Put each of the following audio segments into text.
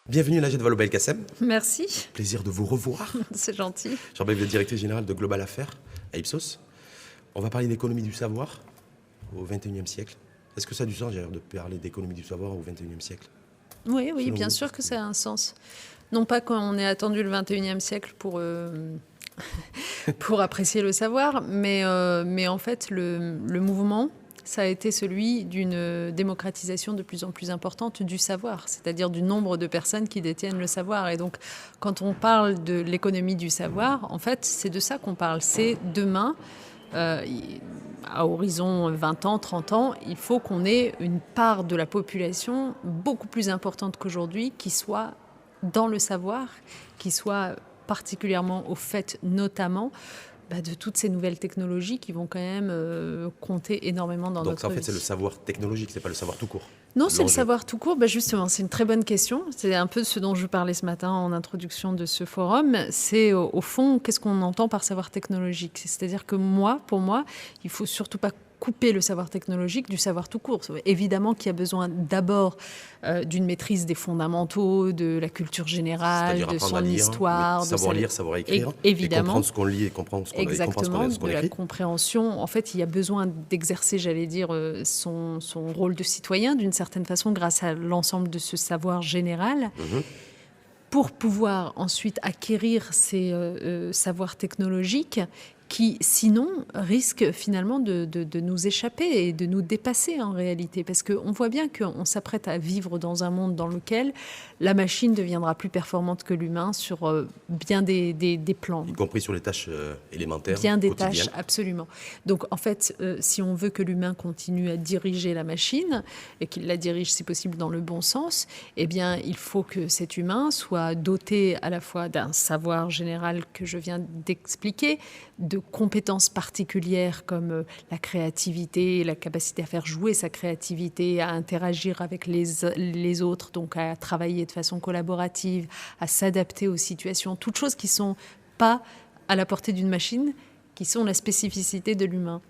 Bienvenue Najat Vallaud-Belkacem. Merci. Plaisir de vous revoir. C'est gentil. Je rappelle que vous êtes directrice générale de Global Affaires à Ipsos. On va parler d'économie du savoir au XXIe siècle. Est-ce que ça a du sens de parler d'économie du savoir au XXIe siècle? Oui, bien sûr que ça a un sens. Non pas qu'on ait attendu le XXIe siècle pour apprécier le savoir, mais en fait, le mouvement, ça a été celui d'une démocratisation de plus en plus importante du savoir, c'est-à-dire du nombre de personnes qui détiennent le savoir. Et donc, quand on parle de l'économie du savoir, en fait, c'est de ça qu'on parle. C'est demain, à horizon 20 ans, 30 ans, il faut qu'on ait une part de la population beaucoup plus importante qu'aujourd'hui qui soit dans le savoir, qui soit particulièrement au fait notamment de toutes ces nouvelles technologies qui vont quand même compter énormément dans notre vie. Donc en fait, c'est le savoir technologique, c'est pas le savoir tout court. Non, c'est le savoir tout court. Justement, c'est une très bonne question. C'est un peu ce dont je parlais ce matin en introduction de ce forum. C'est au fond, qu'est-ce qu'on entend par savoir technologique? C'est-à-dire que pour moi, il faut surtout pas couper le savoir technologique du savoir tout court. Évidemment qu'il y a besoin d'abord d'une maîtrise des fondamentaux, de la culture générale, de son histoire. Savoir lire, savoir écrire. Évidemment. Et comprendre ce qu'on lit et comprendre ce qu'on écrit. Exactement, de la compréhension. En fait, il y a besoin d'exercer, j'allais dire, son rôle de citoyen d'une certaine façon grâce à l'ensemble de ce savoir général. Pour pouvoir ensuite acquérir ces savoirs technologiques qui, sinon, risquent finalement de nous échapper et de nous dépasser en réalité. Parce qu'on voit bien qu'on s'apprête à vivre dans un monde dans lequel la machine deviendra plus performante que l'humain sur bien des plans. Y compris sur les tâches élémentaires, bien des tâches, absolument. Donc, en fait, si on veut que l'humain continue à diriger la machine, et qu'il la dirige, si possible, dans le bon sens, eh bien, il faut que cet humain soit doté à la fois d'un savoir général que je viens d'expliquer, de compétences particulières comme la créativité, la capacité à faire jouer sa créativité, à interagir avec les autres, donc à travailler de façon collaborative, à s'adapter aux situations, toutes choses qui ne sont pas à la portée d'une machine, qui sont la spécificité de l'humain.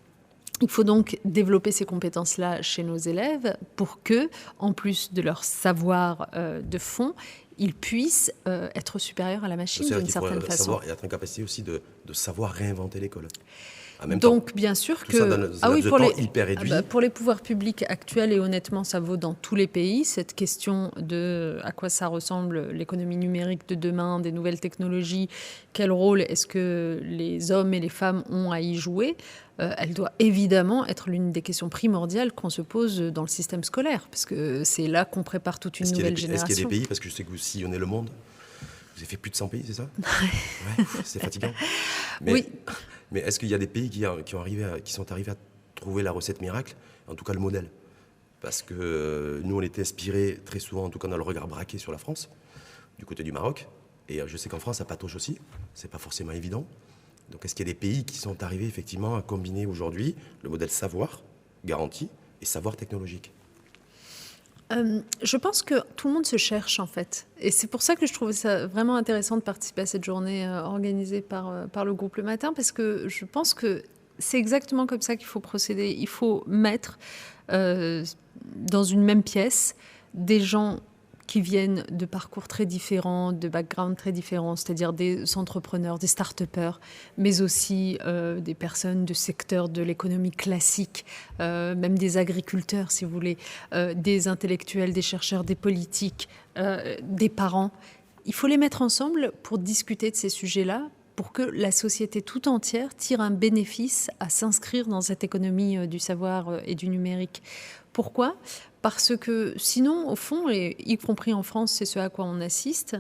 Il faut donc développer ces compétences-là chez nos élèves pour que, en plus de leur savoir de fond, ils puissent être supérieurs à la machine d'une certaine façon. Savoir et être en capacité aussi de savoir réinventer l'école. Donc, bien sûr que hyper réduit. Pour les pouvoirs publics actuels, et honnêtement, ça vaut dans tous les pays, cette question de à quoi ça ressemble l'économie numérique de demain, des nouvelles technologies, quel rôle est-ce que les hommes et les femmes ont à y jouer, elle doit évidemment être l'une des questions primordiales qu'on se pose dans le système scolaire, parce que c'est là qu'on prépare toute une nouvelle génération. Est-ce qu'il y a des pays, parce que je sais que vous sillonnez le monde, vous avez fait plus de 100 pays, c'est ça? Ouais, c'est fatigant. Oui. Mais est-ce qu'il y a des pays qui sont arrivés à trouver la recette miracle, en tout cas le modèle? Parce que nous, on était inspirés très souvent, en tout cas on a le regard braqué sur la France, du côté du Maroc. Et je sais qu'en France, ça patauge aussi. C'est pas forcément évident. Donc est-ce qu'il y a des pays qui sont arrivés effectivement à combiner aujourd'hui le modèle savoir garanti et savoir technologique? Je pense que tout le monde se cherche en fait. Et c'est pour ça que je trouvais ça vraiment intéressant de participer à cette journée organisée par le groupe Le Matin, parce que je pense que c'est exactement comme ça qu'il faut procéder. Il faut mettre dans une même pièce des gens qui viennent de parcours très différents, de backgrounds très différents, c'est-à-dire des entrepreneurs, des start-upers, mais aussi des personnes de secteurs de l'économie classique, même des agriculteurs, si vous voulez, des intellectuels, des chercheurs, des politiques, des parents. Il faut les mettre ensemble pour discuter de ces sujets-là, pour que la société tout entière tire un bénéfice à s'inscrire dans cette économie du savoir et du numérique. Pourquoi ? Parce que sinon, au fond, et y compris en France, c'est ce à quoi on assiste,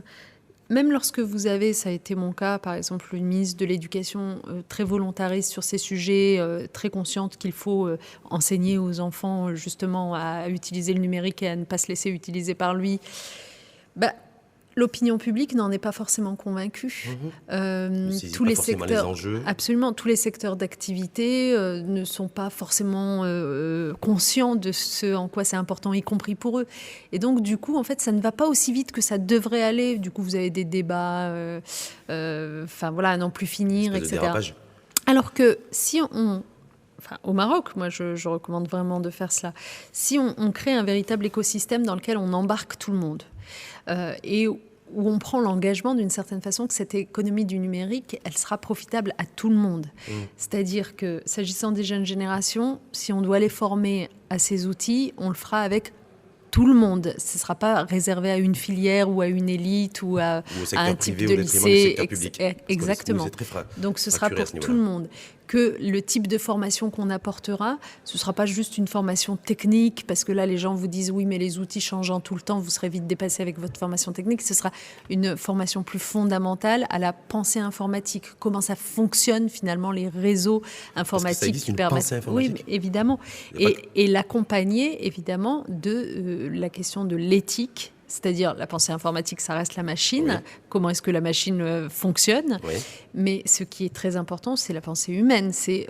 même lorsque vous avez, ça a été mon cas, par exemple, une ministre de l'Éducation très volontariste sur ces sujets, très consciente qu'il faut enseigner aux enfants justement à utiliser le numérique et à ne pas se laisser utiliser par lui, l'opinion publique n'en est pas forcément convaincue. Tous les secteurs, les enjeux. Absolument, tous les secteurs d'activité ne sont pas forcément conscients de ce en quoi c'est important, y compris pour eux. Et donc, du coup, en fait, ça ne va pas aussi vite que ça devrait aller. Du coup, vous avez des débats, à n'en plus finir, etc. Dérapage. Alors que si on au Maroc, moi je recommande vraiment de faire cela. Si on crée un véritable écosystème dans lequel on embarque tout le monde et où on prend l'engagement d'une certaine façon que cette économie du numérique, elle sera profitable à tout le monde. C'est-à-dire que s'agissant des jeunes générations, si on doit les former à ces outils, on le fera avec tout le monde. Ce ne sera pas réservé à une filière ou à une élite ou à un type de lycée. Exactement. Donc ce sera pour tout le monde. Que le type de formation qu'on apportera, ce ne sera pas juste une formation technique, parce que là, les gens vous disent « oui, mais les outils changeant tout le temps, vous serez vite dépassé avec votre formation technique ». Ce sera une formation plus fondamentale à la pensée informatique. Comment ça fonctionne, finalement, les réseaux informatiques qui permettent... Oui, évidemment. Et l'accompagner, évidemment, de la question de l'éthique. C'est-à-dire, la pensée informatique, ça reste la machine. Oui. Comment est-ce que la machine fonctionne ? Oui. Mais ce qui est très important, c'est la pensée humaine. C'est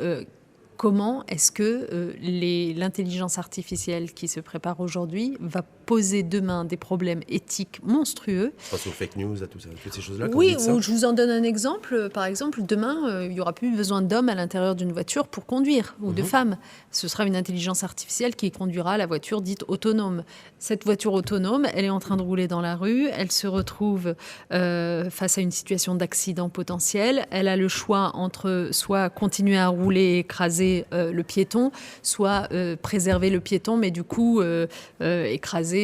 comment est-ce que l'intelligence artificielle qui se prépare aujourd'hui va poser demain des problèmes éthiques monstrueux. Face aux fake news, à tout ça, toutes ces choses-là. Oui, je vous en donne un exemple. Par exemple, demain, il n'y aura plus besoin d'hommes à l'intérieur d'une voiture pour conduire, ou de femmes. Ce sera une intelligence artificielle qui conduira la voiture dite autonome. Cette voiture autonome, elle est en train de rouler dans la rue, elle se retrouve face à une situation d'accident potentiel. Elle a le choix entre soit continuer à rouler et écraser le piéton, soit préserver le piéton, mais du coup écraser,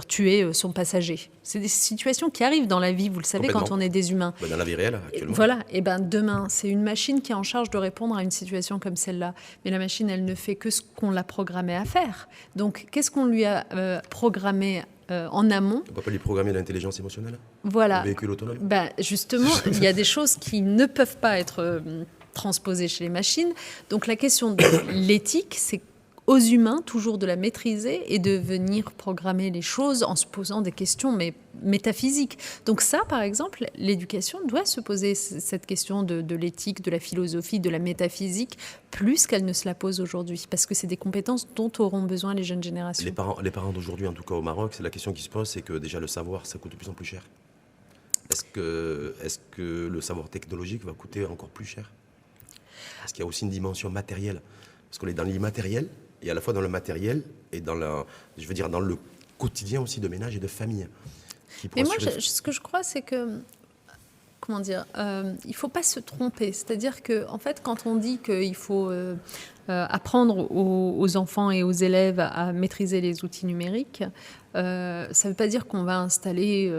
tuer son passager. C'est des situations qui arrivent dans la vie, vous le savez, quand on est des humains. Dans la vie réelle, actuellement. Voilà, et demain, c'est une machine qui est en charge de répondre à une situation comme celle-là. Mais la machine, elle ne fait que ce qu'on l'a programmée à faire. Donc, qu'est-ce qu'on lui a programmé en amont? On ne peut pas lui programmer l'intelligence émotionnelle? Voilà. Le véhicule autonome? Justement, il y a des choses qui ne peuvent pas être transposées chez les machines. Donc, la question de l'éthique, c'est aux humains toujours de la maîtriser et de venir programmer les choses en se posant des questions métaphysiques. Donc ça, par exemple, l'éducation doit se poser cette question de l'éthique, de la philosophie, de la métaphysique, plus qu'elle ne se la pose aujourd'hui, parce que c'est des compétences dont auront besoin les jeunes générations. Les parents d'aujourd'hui, en tout cas au Maroc, c'est la question qui se pose, c'est que déjà le savoir, ça coûte de plus en plus cher. Est-ce que le savoir technologique va coûter encore plus cher? Parce qu'il y a aussi une dimension matérielle, parce qu'on est dans l'immatériel, et à la fois dans le matériel et dans le quotidien aussi de ménage et de famille. Mais moi, ce que je crois, c'est que, il ne faut pas se tromper. C'est-à-dire que, en fait, quand on dit qu'il faut apprendre aux enfants et aux élèves à maîtriser les outils numériques, ça ne veut pas dire qu'on va installer,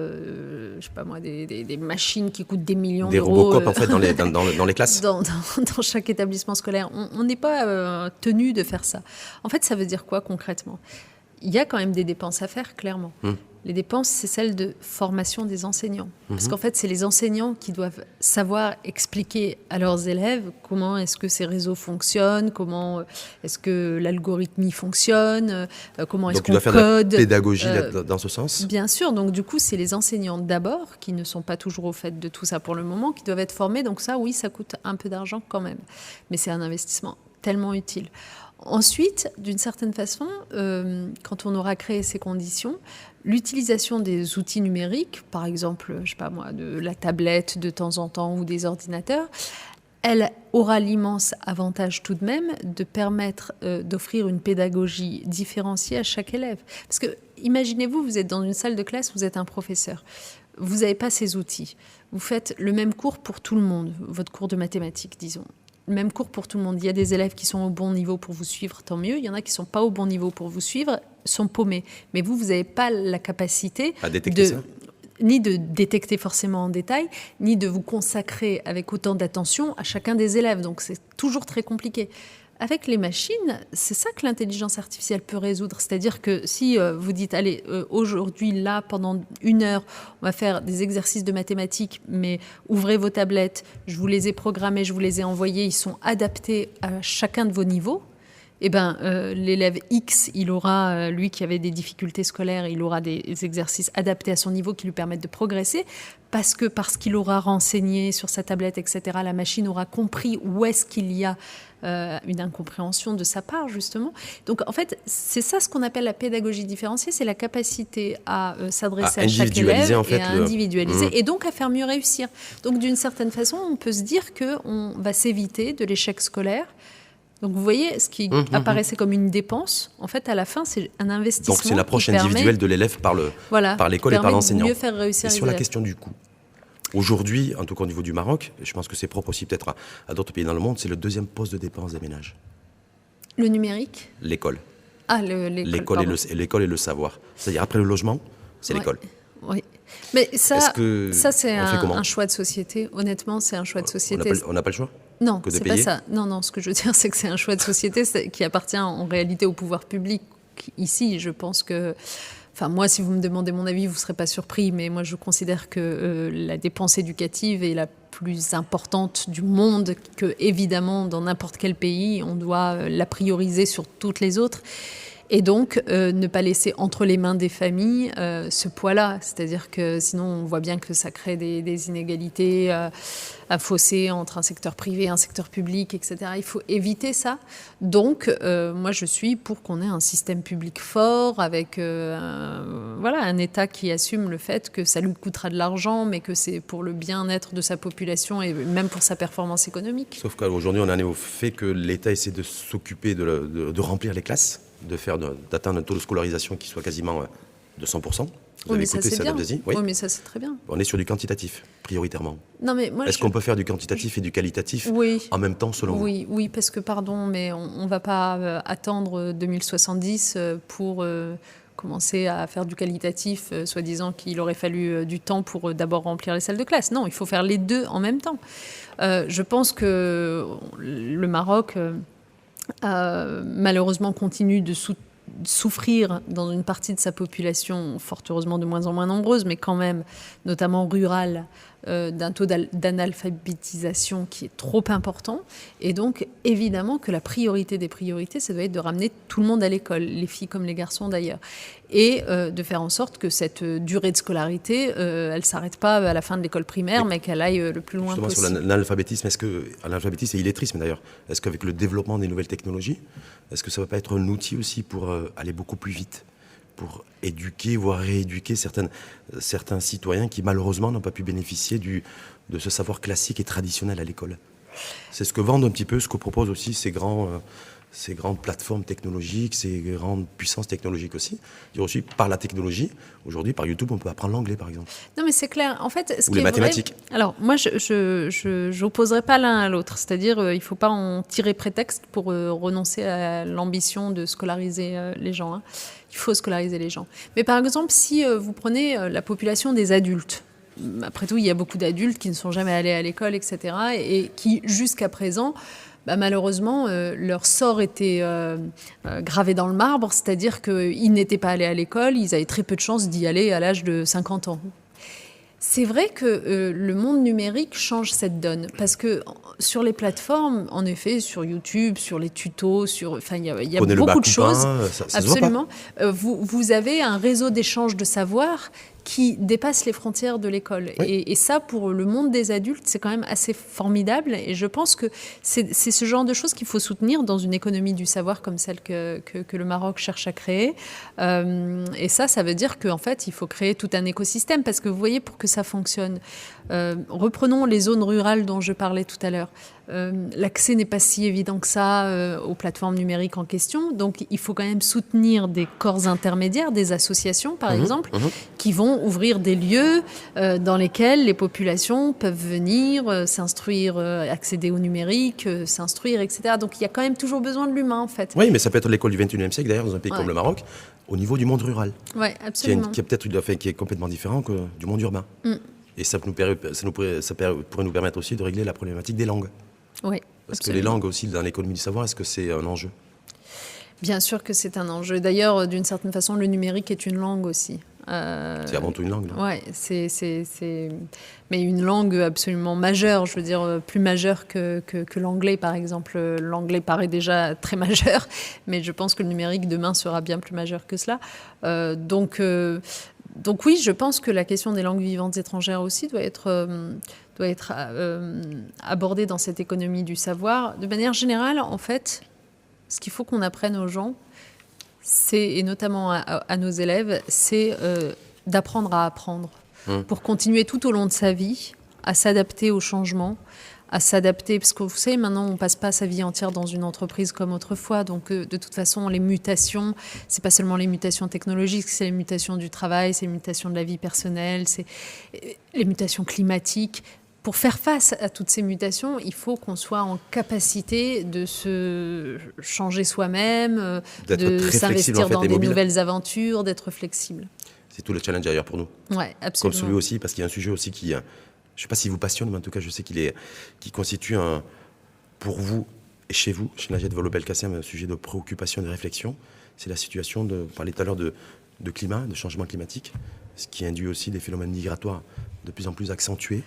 des machines qui coûtent des millions d'euros. Des Robocop, en fait, dans les classes. Dans chaque établissement scolaire. On n'est pas tenu de faire ça. En fait, ça veut dire quoi concrètement? Il y a quand même des dépenses à faire, clairement. Les dépenses, c'est celle de formation des enseignants. Parce qu'en fait, c'est les enseignants qui doivent savoir expliquer à leurs élèves comment est-ce que ces réseaux fonctionnent, comment est-ce que l'algorithme fonctionne, comment est-ce qu'on code. Donc, tu dois faire de la pédagogie dans ce sens? Bien sûr. Donc, du coup, c'est les enseignants d'abord, qui ne sont pas toujours au fait de tout ça pour le moment, qui doivent être formés. Donc ça, oui, ça coûte un peu d'argent quand même. Mais c'est un investissement tellement utile. Ensuite, d'une certaine façon, quand on aura créé ces conditions, l'utilisation des outils numériques, par exemple, de la tablette de temps en temps ou des ordinateurs, elle aura l'immense avantage tout de même de permettre d'offrir une pédagogie différenciée à chaque élève. Parce que, imaginez-vous, vous êtes dans une salle de classe, vous êtes un professeur. Vous n'avez pas ces outils. Vous faites le même cours pour tout le monde, votre cours de mathématiques, disons. Même cours pour tout le monde. Il y a des élèves qui sont au bon niveau pour vous suivre, tant mieux. Il y en a qui ne sont pas au bon niveau pour vous suivre, sont paumés. Mais vous n'avez pas la capacité ni de détecter forcément en détail, ni de vous consacrer avec autant d'attention à chacun des élèves. Donc c'est toujours très compliqué. Avec les machines, c'est ça que l'intelligence artificielle peut résoudre. C'est-à-dire que si vous dites, allez, aujourd'hui, là, pendant 1 heure, on va faire des exercices de mathématiques, mais ouvrez vos tablettes, je vous les ai programmés, je vous les ai envoyés, ils sont adaptés à chacun de vos niveaux. L'élève X, il aura, lui qui avait des difficultés scolaires, il aura des exercices adaptés à son niveau qui lui permettent de progresser, parce qu'il aura renseigné sur sa tablette, etc., la machine aura compris où est-ce qu'il y a une incompréhension de sa part, justement. Donc, en fait, c'est ça ce qu'on appelle la pédagogie différenciée, c'est la capacité à s'adresser à chaque élève et à individualiser, et donc à faire mieux réussir. Donc, d'une certaine façon, on peut se dire qu'on va s'éviter de l'échec scolaire Donc vous voyez, ce qui apparaissait comme une dépense, en fait, à la fin, c'est un investissement. Donc c'est l'approche individuelle de l'élève par l'école et par l'enseignant. Mieux faire réussir et sur la question du coût. Aujourd'hui, en tout cas au niveau du Maroc, et je pense que c'est propre aussi peut-être à d'autres pays dans le monde, c'est le deuxième poste de dépense des ménages. Le numérique ? L'école. Ah, l'école et le savoir. C'est-à-dire après le logement, c'est l'école. Oui. Mais ça c'est un choix de société. Honnêtement, c'est un choix de société. On n'a pas le choix ? Non, c'est pas ça. Non, ce que je veux dire, c'est que c'est un choix de société qui appartient en réalité au pouvoir public. Ici, je pense que... Enfin, moi, si vous me demandez mon avis, vous ne serez pas surpris, mais moi, je considère que la dépense éducative est la plus importante du monde, que, évidemment, dans n'importe quel pays, on doit la prioriser sur toutes les autres. Et donc, ne pas laisser entre les mains des familles ce poids-là. C'est-à-dire que sinon, on voit bien que ça crée des inégalités, un fossé entre un secteur privé et un secteur public, etc. Il faut éviter ça. Donc, moi, je suis pour qu'on ait un système public fort, avec un État qui assume le fait que ça lui coûtera de l'argent, mais que c'est pour le bien-être de sa population et même pour sa performance économique. Sauf qu'aujourd'hui, on en est au fait que l'État essaie de s'occuper de remplir les classes, d'atteindre un taux de scolarisation qui soit quasiment de 100%. Vous avez écouté ça, Abdelaziz ? Oui, mais ça, c'est très bien. On est sur du quantitatif, prioritairement. Non, mais Est-ce qu'on peut faire du quantitatif et du qualitatif en même temps, selon vous ? Oui, parce que, pardon, mais on ne va pas attendre 2070 pour commencer à faire du qualitatif, soi-disant qu'il aurait fallu du temps pour d'abord remplir les salles de classe. Non, il faut faire les deux en même temps. Je pense que le Maroc... malheureusement continue de souffrir dans une partie de sa population, fort heureusement de moins en moins nombreuse, mais quand même, notamment rurale, d'un taux d'analphabétisation qui est trop important. Et donc, évidemment que la priorité des priorités, ça doit être de ramener tout le monde à l'école, les filles comme les garçons d'ailleurs. Et de faire en sorte que cette durée de scolarité, elle ne s'arrête pas à la fin de l'école primaire, mais qu'elle aille le plus loin possible. Sur l'analphabétisme, l'analphabétisme et illettrisme d'ailleurs, est-ce qu'avec le développement des nouvelles technologies, est-ce que ça ne va pas être un outil aussi pour aller beaucoup plus vite, pour éduquer, voire rééduquer certains citoyens qui malheureusement n'ont pas pu bénéficier de ce savoir classique et traditionnel à l'école ? C'est ce que vendent un petit peu, ce que proposent aussi ces grandes plateformes technologiques, ces grandes puissances technologiques aussi. Dire aussi, par la technologie, aujourd'hui, par YouTube, on peut apprendre l'anglais, par exemple. Non, mais c'est clair. En fait, ou les mathématiques. Alors, moi, je n'opposerai pas l'un à l'autre. C'est-à-dire, il ne faut pas en tirer prétexte pour renoncer à l'ambition de scolariser les gens. Hein. Il faut scolariser les gens. Mais par exemple, si vous prenez la population des adultes, après tout, il y a beaucoup d'adultes qui ne sont jamais allés à l'école, etc., et qui, jusqu'à présent... malheureusement, leur sort était gravé dans le marbre, c'est-à-dire qu'ils n'étaient pas allés à l'école, ils avaient très peu de chances d'y aller à l'âge de 50 ans. C'est vrai que le monde numérique change cette donne, parce que sur les plateformes, en effet, sur YouTube, sur les tutos, il y a beaucoup de choses. Absolument. Vous avez un réseau d'échange de savoir qui dépasse les frontières de l'école. Oui. Et ça, pour le monde des adultes, c'est quand même assez formidable. Et je pense que c'est ce genre de choses qu'il faut soutenir dans une économie du savoir comme celle que le Maroc cherche à créer. Et ça veut dire qu'en fait, il faut créer tout un écosystème. Parce que vous voyez, pour que ça fonctionne, reprenons les zones rurales dont je parlais tout à l'heure. L'accès n'est pas si évident que ça aux plateformes numériques en question. Donc, il faut quand même soutenir des corps intermédiaires, des associations, par exemple, qui vont ouvrir des lieux dans lesquels les populations peuvent venir s'instruire, accéder au numérique, s'instruire, etc. Donc, il y a quand même toujours besoin de l'humain, en fait. Oui, mais ça peut être l'école du XXIe siècle, d'ailleurs, dans un pays comme le Maroc, au niveau du monde rural. Oui, absolument. Qui est complètement différent que du monde urbain. Et ça pourrait nous permettre aussi de régler la problématique des langues. Oui, parce que les langues aussi, dans l'économie du savoir, est-ce que c'est un enjeu ? Bien sûr que c'est un enjeu. D'ailleurs, d'une certaine façon, le numérique est une langue aussi. C'est avant tout une langue. Oui, mais une langue absolument majeure, je veux dire, plus majeure que l'anglais, par exemple. L'anglais paraît déjà très majeur, mais je pense que le numérique, demain, sera bien plus majeur que cela. Donc oui, je pense que la question des langues vivantes étrangères aussi doit être abordée dans cette économie du savoir. De manière générale, en fait, ce qu'il faut qu'on apprenne aux gens, et notamment à nos élèves, c'est d'apprendre à apprendre pour continuer tout au long de sa vie à s'adapter aux changements, à s'adapter, parce que vous savez, maintenant, on passe pas sa vie entière dans une entreprise comme autrefois. Donc, de toute façon, les mutations, c'est pas seulement les mutations technologiques, c'est les mutations du travail, c'est les mutations de la vie personnelle, c'est les mutations climatiques. Pour faire face à toutes ces mutations, il faut qu'on soit en capacité de se changer soi-même, de s'investir en fait, dans des mobile. nouvelles aventures, d'être flexible. C'est tout le challenge d'ailleurs pour nous. Ouais, absolument. Comme celui aussi, parce qu'il y a un sujet aussi qui, je ne sais pas s'il vous passionne, mais en tout cas, je sais qui constitue pour vous et chez vous, chez Najat Vallaud-Belkacem, un sujet de préoccupation et de réflexion. C'est la situation, on parlait tout à l'heure de climat, de changement climatique, ce qui induit aussi des phénomènes migratoires de plus en plus accentués.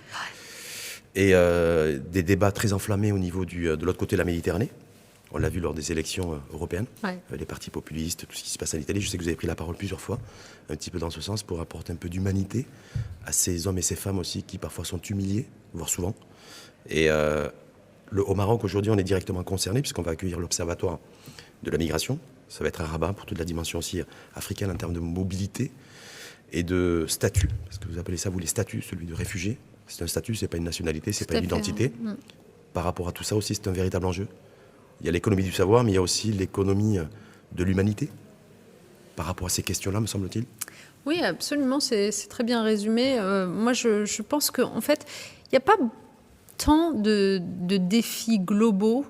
Et des débats très enflammés au niveau de l'autre côté de la Méditerranée. On l'a vu lors des élections européennes, les partis populistes, tout ce qui se passe en Italie. Je sais que vous avez pris la parole plusieurs fois, un petit peu dans ce sens, pour apporter un peu d'humanité à ces hommes et ces femmes aussi qui parfois sont humiliés, voire souvent. Et au Maroc, aujourd'hui, on est directement concerné puisqu'on va accueillir l'Observatoire de la migration. Ça va être à Rabat pour toute la dimension aussi africaine en termes de mobilité et de statut. Parce que vous appelez ça, vous, les statuts, celui de réfugié. C'est un statut, c'est pas une nationalité, c'est pas une identité. Par rapport à tout ça aussi, c'est un véritable enjeu. Il y a l'économie du savoir, mais il y a aussi l'économie de l'humanité. Par rapport à ces questions-là, me semble-t-il. Oui, absolument, c'est très bien résumé. Moi, je pense qu'en fait, il n'y a pas tant de défis globaux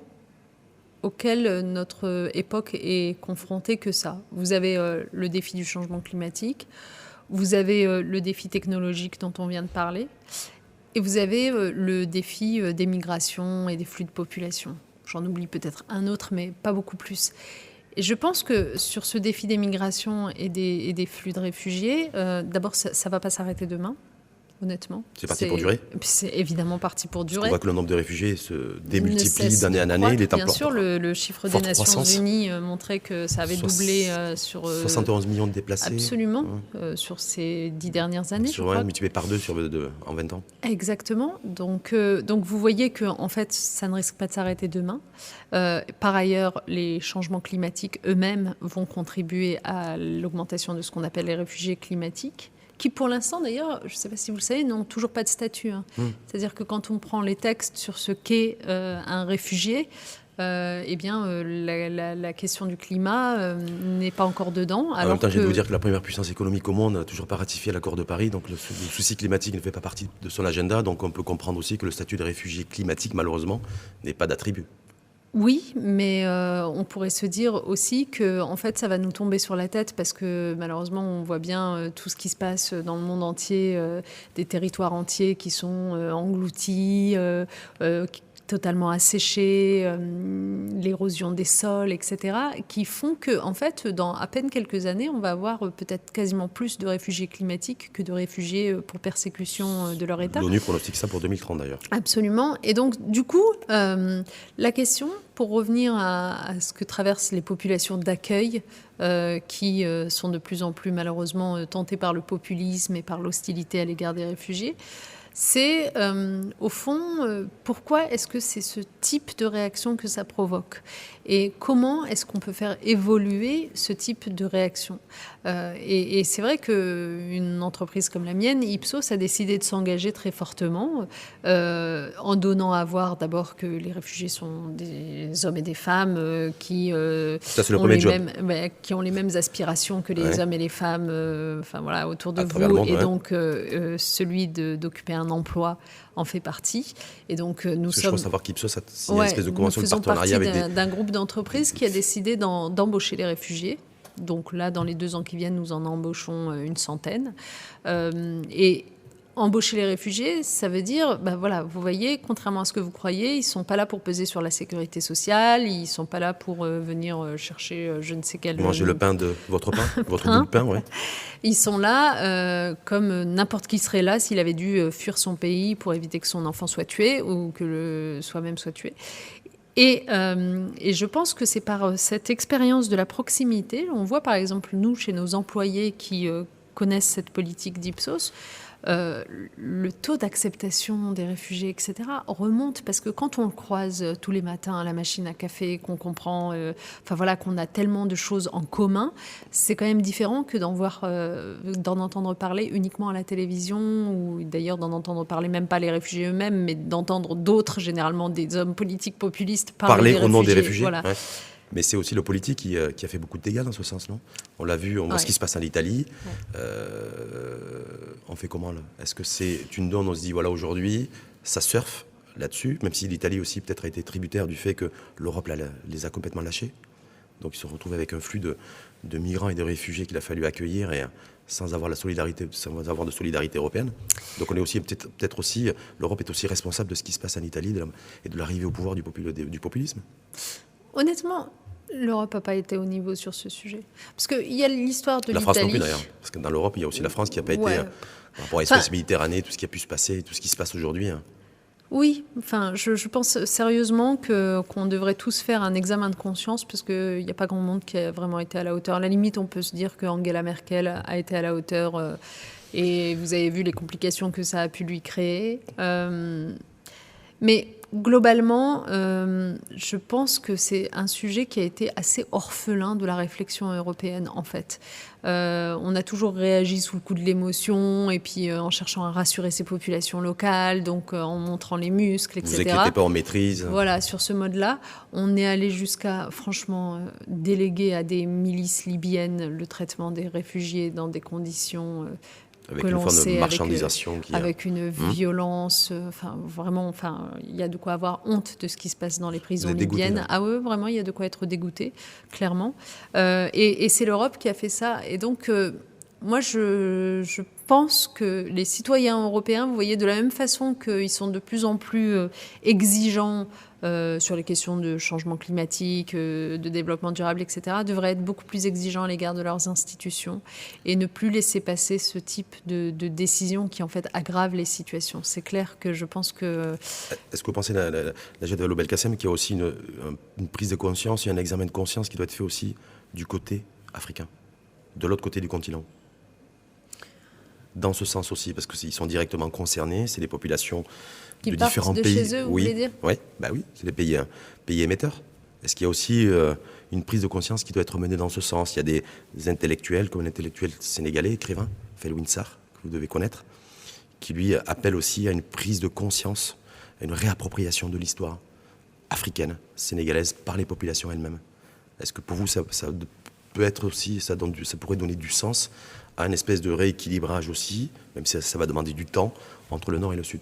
auxquels notre époque est confrontée que ça. Vous avez le défi du changement climatique, vous avez le défi technologique dont on vient de parler, et vous avez le défi des migrations et des flux de population. J'en oublie peut-être un autre, mais pas beaucoup plus. Et je pense que sur ce défi des migrations et des flux de réfugiés, d'abord, ça ne va pas s'arrêter demain, honnêtement. C'est parti pour durer. C'est évidemment parti pour durer. On voit que le nombre de réfugiés se démultiplie d'année en année. Bien sûr, le chiffre des Nations Unies montrait que ça avait doublé sur... 71 millions de déplacés. Absolument, sur ces 10 dernières années, je crois. Multiplié par 2 en 20 ans. Exactement. Donc vous voyez que en fait, ça ne risque pas de s'arrêter demain. Par ailleurs, les changements climatiques eux-mêmes vont contribuer à l'augmentation de ce qu'on appelle les réfugiés climatiques, qui pour l'instant d'ailleurs, je ne sais pas si vous le savez, n'ont toujours pas de statut. C'est-à-dire que quand on prend les textes sur ce qu'est un réfugié, eh bien, la question du climat n'est pas encore dedans. En même temps, je vais vous dire que la première puissance économique au monde n'a toujours pas ratifié l'accord de Paris, donc le souci climatique ne fait pas partie de son agenda, donc on peut comprendre aussi que le statut de réfugié climatique, malheureusement, n'est pas d'attribut. Oui, mais on pourrait se dire aussi que en fait, ça va nous tomber sur la tête parce que malheureusement, on voit bien tout ce qui se passe dans le monde entier, des territoires entiers qui sont engloutis, totalement asséchés, l'érosion des sols, etc., qui font que, en fait, dans à peine quelques années, on va avoir peut-être quasiment plus de réfugiés climatiques que de réfugiés pour persécution de leur État. L'ONU pronostique ça pour 2030 d'ailleurs. Absolument. Et donc, du coup, la question, pour revenir à ce que traversent les populations d'accueil, qui sont de plus en plus malheureusement tentées par le populisme et par l'hostilité à l'égard des réfugiés, c'est, au fond, pourquoi est-ce que c'est ce type de réaction que ça provoque ? Et comment est-ce qu'on peut faire évoluer ce type de réaction ? Et c'est vrai qu'une entreprise comme la mienne, Ipsos, a décidé de s'engager très fortement en donnant à voir d'abord que les réfugiés sont des hommes et des femmes qui ont les mêmes aspirations que les hommes et les femmes autour de vous. Et donc, celui d'occuper un emploi en fait partie. Et donc, je crois savoir qu'Ipsos a signé une espèce de convention de partenariat avec d'un groupe d'entreprises qui a décidé d'embaucher les réfugiés. Donc là, dans les 2 ans qui viennent, nous en embauchons une centaine. Et embaucher les réfugiés, ça veut dire, vous voyez, contrairement à ce que vous croyez, ils ne sont pas là pour peser sur la sécurité sociale, ils ne sont pas là pour venir chercher je ne sais quel... Manger le pain de votre pain, votre bout de pain, oui. Ils sont là comme n'importe qui serait là s'il avait dû fuir son pays pour éviter que son enfant soit tué ou que soi-même soit tué. Et je pense que c'est par cette expérience de la proximité, on voit par exemple nous, chez nos employés qui connaissent cette politique d'Ipsos, le taux d'acceptation des réfugiés, etc., remonte parce que quand on le croise tous les matins à la machine à café, qu'on comprend, enfin voilà, qu'on a tellement de choses en commun, c'est quand même différent que d'en entendre parler uniquement à la télévision, ou d'ailleurs d'en entendre parler même pas les réfugiés eux-mêmes, mais d'entendre d'autres, généralement des hommes politiques populistes, parler au nom des réfugiés. Voilà. Ouais. Mais c'est aussi le politique qui a fait beaucoup de dégâts dans ce sens, non? On l'a vu, on voit ce qui se passe en Italie. Ouais. On fait comment là? Est-ce que c'est une donne, on se dit voilà, aujourd'hui, ça surfe là-dessus, même si l'Italie aussi peut-être a été tributaire du fait que l'Europe les a complètement lâchés. Donc ils se retrouvent avec un flux de migrants et de réfugiés qu'il a fallu accueillir et sans avoir de solidarité européenne. Donc on est aussi peut-être aussi, l'Europe est aussi responsable de ce qui se passe en Italie et de l'arrivée au pouvoir du populisme. Honnêtement, l'Europe n'a pas été au niveau sur ce sujet. Parce qu'il y a l'histoire de l'Italie. La France non plus d'ailleurs. Parce que dans l'Europe, il y a aussi la France qui n'a pas été, par rapport à l'espèce Méditerranée, tout ce qui a pu se passer, tout ce qui se passe aujourd'hui. Oui, enfin, je pense sérieusement qu'on devrait tous faire un examen de conscience parce qu'il n'y a pas grand monde qui a vraiment été à la hauteur. À la limite, on peut se dire qu'Angela Merkel a été à la hauteur et vous avez vu les complications que ça a pu lui créer. Mais globalement, je pense que c'est un sujet qui a été assez orphelin de la réflexion européenne, en fait. On a toujours réagi sous le coup de l'émotion et puis en cherchant à rassurer ces populations locales, donc en montrant les muscles, etc. Vous inquiétez pas, on maîtrise. Voilà, sur ce mode-là, on est allé jusqu'à, franchement, déléguer à des milices libyennes le traitement des réfugiés dans des conditions... avec une forme de marchandisation. Avec une violence, vraiment, il y a de quoi avoir honte de ce qui se passe dans les prisons libyennes. Ah oui, vraiment, il y a de quoi être dégoûté, clairement. Et c'est l'Europe qui a fait ça. Et donc, moi, je pense que les citoyens européens, vous voyez, de la même façon qu'ils sont de plus en plus exigeants sur les questions de changement climatique, de développement durable, etc., devraient être beaucoup plus exigeants à l'égard de leurs institutions et ne plus laisser passer ce type de décisions qui, en fait, aggravent les situations. C'est clair que je pense que... Est-ce que vous pensez, Najat Vallaud-Belkacem, qu'il y a aussi une prise de conscience et un examen de conscience qui doit être fait aussi du côté africain, de l'autre côté du continent? Dans ce sens aussi, parce qu'ils sont directement concernés, c'est des populations qui de partent différents de pays. Chez eux, vous voulez dire? Oui, c'est des pays émetteurs. Est-ce qu'il y a aussi une prise de conscience qui doit être menée dans ce sens? Il y a des intellectuels, comme l'intellectuel sénégalais, écrivain, Felwine Sarr, que vous devez connaître, qui lui appelle aussi à une prise de conscience, à une réappropriation de l'histoire africaine, sénégalaise, par les populations elles-mêmes. Est-ce que pour vous, ça peut être aussi, ça pourrait donner du sens à une espèce de rééquilibrage aussi, même si ça va demander du temps, entre le Nord et le Sud?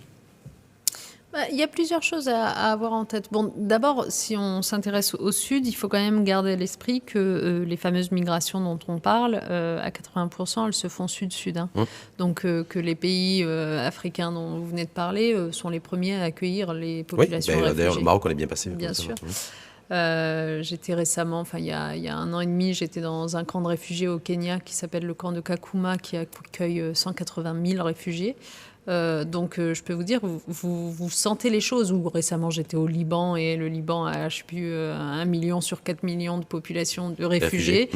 Il y a plusieurs choses à avoir en tête. Bon, d'abord, si on s'intéresse au Sud, il faut quand même garder à l'esprit que les fameuses migrations dont on parle, à 80%, elles se font Sud-Sud. Hein. Donc, que les pays africains dont vous venez de parler sont les premiers à accueillir les populations réfugiées. D'ailleurs, le Maroc, on est bien passé. Bien sûr. J'étais récemment, il y a 1 an et demi, j'étais dans un camp de réfugiés au Kenya qui s'appelle le camp de Kakuma, qui accueille 180 000 réfugiés. Donc je peux vous dire, vous sentez les choses. Ou récemment j'étais au Liban et le Liban a, je sais plus, 1 million sur 4 millions de population de réfugiés.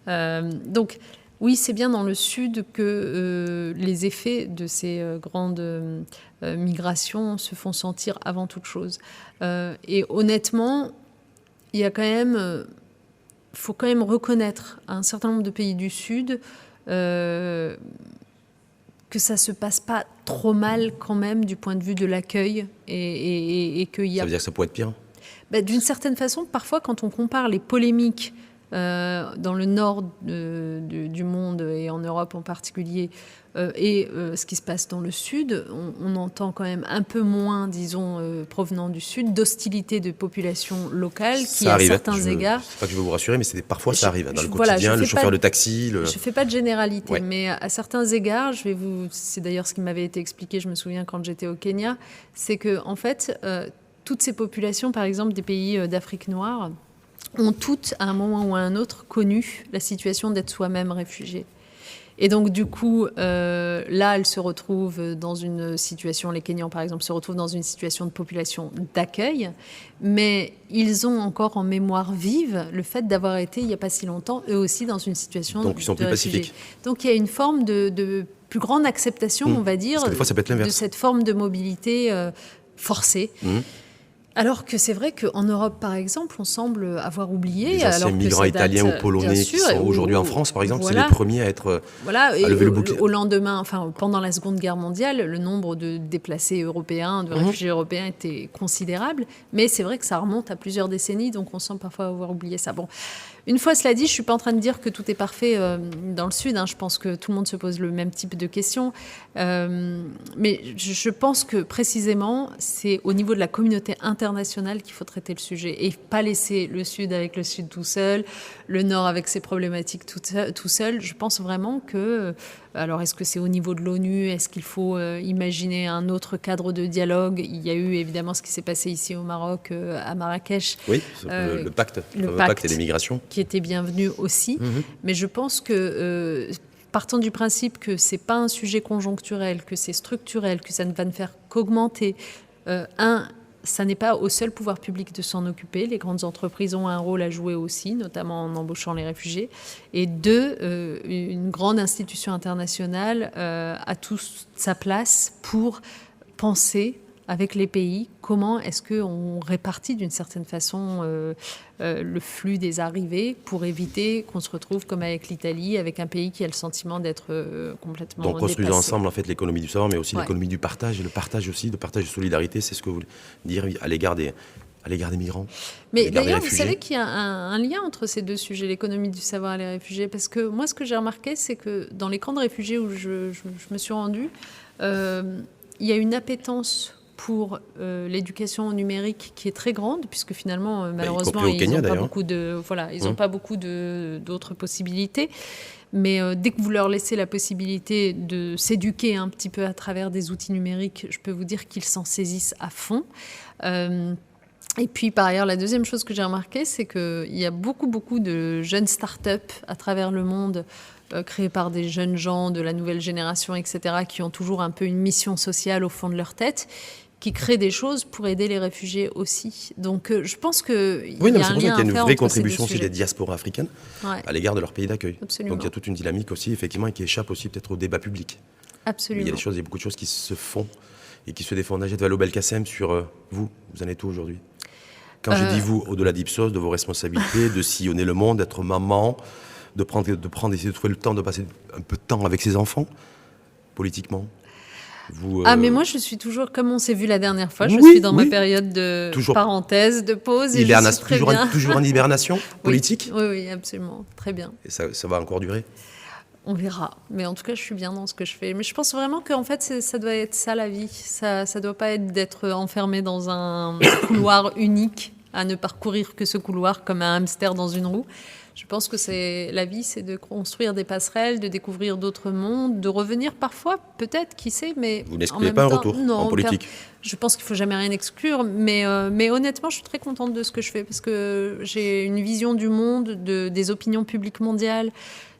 Donc oui, c'est bien dans le Sud que les effets de ces grandes migrations se font sentir avant toute chose. Et honnêtement, il y a quand même, faut quand même reconnaître à un certain nombre de pays du Sud que ça se passe pas trop mal quand même du point de vue de l'accueil et qu'il y a... Ça veut dire que ça pourrait être pire? D'une certaine façon, parfois, quand on compare les polémiques dans le nord du monde et en Europe en particulier et ce qui se passe dans le sud, on entend quand même un peu moins, disons, provenant du sud, d'hostilité de populations locales qui, à certains égards... C'est pas que je veux vous rassurer, mais parfois ça arrive. Dans le quotidien, le chauffeur de taxi... Je ne fais pas de généralité, mais à certains égards, c'est d'ailleurs ce qui m'avait été expliqué, je me souviens, quand j'étais au Kenya, c'est que, en fait, toutes ces populations, par exemple, des pays d'Afrique noire, ont toutes, à un moment ou à un autre, connu la situation d'être soi-même réfugié. Et donc, du coup, là, elles se retrouvent dans une situation, les Kenyans, par exemple, se retrouvent dans une situation de population d'accueil, mais ils ont encore en mémoire vive le fait d'avoir été, il n'y a pas si longtemps, eux aussi dans une situation Donc, ils sont de plus réfugiés. pacifiques. Donc, il y a une forme de plus grande acceptation, on va dire, Parce que des fois, ça peut être l'inverse. de cette forme de mobilité forcée. Alors que c'est vrai qu'en Europe, par exemple, on semble avoir oublié. Les anciens migrants italiens ou polonais qui sont aujourd'hui en France, par exemple, c'est les premiers à être à lever le bouclier. Au lendemain, enfin, pendant la Seconde Guerre mondiale, le nombre de déplacés européens, de réfugiés européens était considérable. Mais c'est vrai que ça remonte à plusieurs décennies, donc on semble parfois avoir oublié ça. Bon, une fois cela dit, je ne suis pas en train de dire que tout est parfait dans le Sud. Je pense que tout le monde se pose le même type de questions. Mais je pense que précisément, c'est au niveau de la communauté internationale qu'il faut traiter le sujet et pas laisser le Sud avec le Sud tout seul, le Nord avec ses problématiques tout seul. Je pense vraiment que... Alors, est-ce que c'est au niveau de l'ONU? Est-ce qu'il faut imaginer un autre cadre de dialogue? Il y a eu évidemment ce qui s'est passé ici au Maroc, à Marrakech. Oui, le pacte et des migrations. Qui était bienvenu aussi. Mais je pense que... partant du principe que ce n'est pas un sujet conjoncturel, que c'est structurel, que ça ne va ne faire qu'augmenter, ça n'est pas au seul pouvoir public de s'en occuper. Les grandes entreprises ont un rôle à jouer aussi, notamment en embauchant les réfugiés. Et deux, une grande institution internationale a toute sa place pour penser avec les pays comment est-ce qu'on répartit d'une certaine façon le flux des arrivées pour éviter qu'on se retrouve comme avec l'Italie, avec un pays qui a le sentiment d'être complètement Donc construisons dépassé. ensemble en fait l'économie du savoir, mais aussi l'économie du partage, et le partage aussi, le partage de solidarité, c'est ce que vous voulez dire à l'égard des migrants. Mais d'ailleurs, vous savez qu'il y a un lien entre ces deux sujets, l'économie du savoir et les réfugiés, parce que moi, ce que j'ai remarqué, c'est que dans les camps de réfugiés où je me suis rendue, il y a une appétence pour l'éducation numérique qui est très grande, puisque finalement, malheureusement, ils n'ont pas beaucoup pas beaucoup d'autres possibilités. Mais dès que vous leur laissez la possibilité de s'éduquer un petit peu à travers des outils numériques, je peux vous dire qu'ils s'en saisissent à fond. Et puis, par ailleurs, la deuxième chose que j'ai remarqué, c'est qu'il y a beaucoup de jeunes start-up à travers le monde créés par des jeunes gens de la nouvelle génération, etc., qui ont toujours un peu une mission sociale au fond de leur tête, qui créent des choses pour aider les réfugiés aussi. Donc, je pense qu'il y a un lien à faire. Oui, c'est pour ça qu'il y a une vraie contribution aussi des diasporas africaines à l'égard de leur pays d'accueil. Absolument. Donc, il y a toute une dynamique aussi, effectivement, et qui échappe aussi peut-être au débat public. Absolument. Il y a beaucoup de choses qui se font et qui se défendent. Najat Vallaud-Belkacem, sur vous en êtes où aujourd'hui? Quand je dis vous, au-delà d'Ipsos, de vos responsabilités, de sillonner le monde, d'être maman, d'essayer de trouver le temps de passer un peu de temps avec ses enfants, politiquement. Mais moi, je suis toujours, comme on s'est vu la dernière fois, je suis dans ma période de parenthèse, de pause. Et toujours en hibernation politique. Oui, absolument. Très bien. Et ça va encore durer? On verra. Mais en tout cas, je suis bien dans ce que je fais. Mais je pense vraiment qu'en fait, ça doit être ça, la vie. Ça ne doit pas être d'être enfermé dans un couloir unique, à ne parcourir que ce couloir comme un hamster dans une roue. Je pense que la vie, c'est de construire des passerelles, de découvrir d'autres mondes, de revenir parfois, peut-être, qui sait, mais vous n'excluez pas un retour en politique? Je pense qu'il ne faut jamais rien exclure, mais honnêtement, je suis très contente de ce que je fais, parce que j'ai une vision du monde, des opinions publiques mondiales,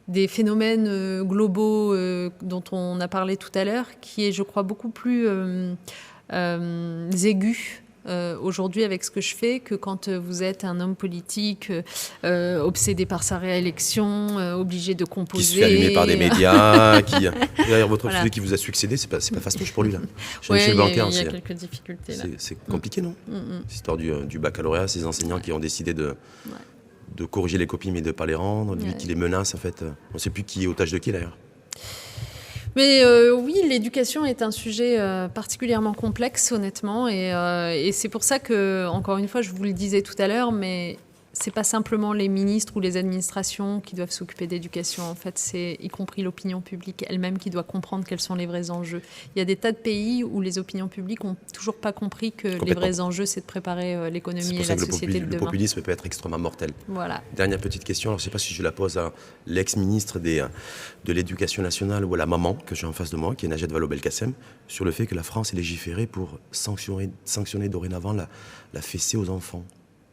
des phénomènes globaux dont on a parlé tout à l'heure, qui est, je crois, beaucoup plus aigu aujourd'hui avec ce que je fais que quand vous êtes un homme politique obsédé par sa réélection, obligé de composer. Qui se fait allumer par des médias, derrière votre celui qui vous a succédé, c'est pas fastoche pour lui là. Michel Blanquer, il y a quelques difficultés là. C'est compliqué, non? L'histoire du baccalauréat, ces enseignants qui ont décidé de corriger les copies mais de ne pas les rendre, lui qui les menace en fait. On ne sait plus qui est otage de qui d'ailleurs. Mais oui, l'éducation est un sujet particulièrement complexe, honnêtement, et c'est pour ça que, encore une fois, je vous le disais tout à l'heure, mais c'est pas simplement les ministres ou les administrations qui doivent s'occuper d'éducation. En fait, c'est y compris l'opinion publique elle-même qui doit comprendre quels sont les vrais enjeux. Il y a des tas de pays où les opinions publiques n'ont toujours pas compris que les vrais enjeux, c'est de préparer l'économie et la société de demain. Le populisme peut être extrêmement mortel. Voilà. Dernière petite question, alors je ne sais pas si je la pose à l'ex-ministre de l'Éducation nationale ou à la maman que j'ai en face de moi, qui est Najat Vallaud-Belkacem, sur le fait que la France est légiférée pour sanctionner dorénavant la fessée aux enfants.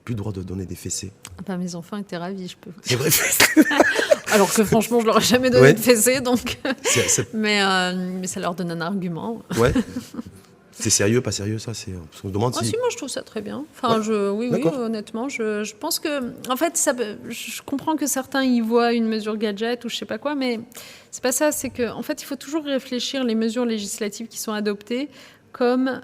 Plus le droit de donner des fessées. Mes enfants étaient ravis, je peux vous dire. C'est vrai. Alors que franchement, je leur ai jamais donné Ouais. de fessée, donc. C'est- Mais ça leur donne un argument. Ouais. C'est sérieux, pas sérieux, ça parce qu'on se demande Ah si... si, moi je trouve ça très bien. Enfin, Ouais. oui, D'accord. honnêtement, je pense que, en fait, je comprends que certains y voient une mesure gadget ou je sais pas quoi, mais c'est pas ça. C'est que, en fait, il faut toujours réfléchir les mesures législatives qui sont adoptées comme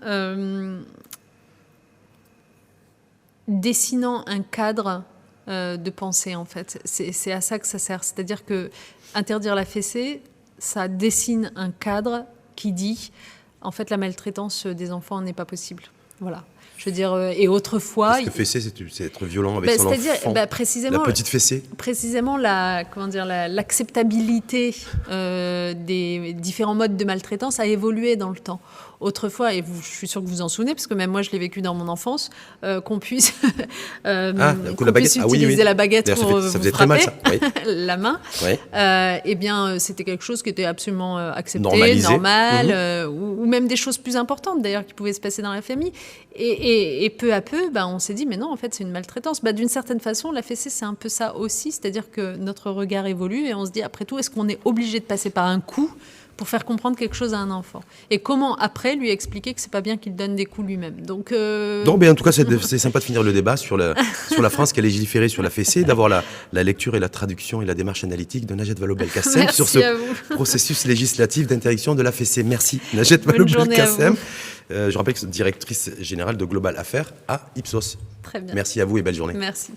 dessinant un cadre de pensée, en fait. C'est à ça que ça sert. C'est-à-dire que interdire la fessée, ça dessine un cadre qui dit, en fait, la maltraitance des enfants n'est pas possible. Voilà. Je veux dire, et autrefois... Parce que fesser, c'est être violent avec son c'est-à-dire, enfant. précisément, La petite fessée. précisément l'acceptabilité des différents modes de maltraitance a évolué dans le temps. Autrefois, et je suis sûre que vous vous en souvenez, parce que même moi je l'ai vécu dans mon enfance, qu'on puisse, la baguette. Ah oui, utiliser oui. la baguette D'ailleurs, pour ça vous faisait très mal, frapper ça. Oui. la main. Ouais. Eh bien, c'était quelque chose qui était absolument accepté, Normalisé. normal, ou même des choses plus importantes d'ailleurs qui pouvaient se passer dans la famille. Et peu à peu, on s'est dit, mais non, en fait, c'est une maltraitance. D'une certaine façon, la fessée, c'est un peu ça aussi, c'est-à-dire que notre regard évolue et on se dit, après tout, est-ce qu'on est obligé de passer par un coup pour faire comprendre quelque chose à un enfant? Et comment, après, lui expliquer que c'est pas bien qu'il donne des coups lui-même. Donc, Non, mais en tout cas, c'est sympa de finir le débat sur la France qui a légiféré sur la fessée, d'avoir la lecture et la traduction et la démarche analytique de Najat Vallaud-Belkacem sur ce à vous. processus législatif d'interdiction de la fessée. Merci, Najat Bonne journée à Vallaud-Belkacem. Je rappelle que c'est directrice générale de Global Affaires à Ipsos. Très bien. Merci à vous et belle journée. Merci.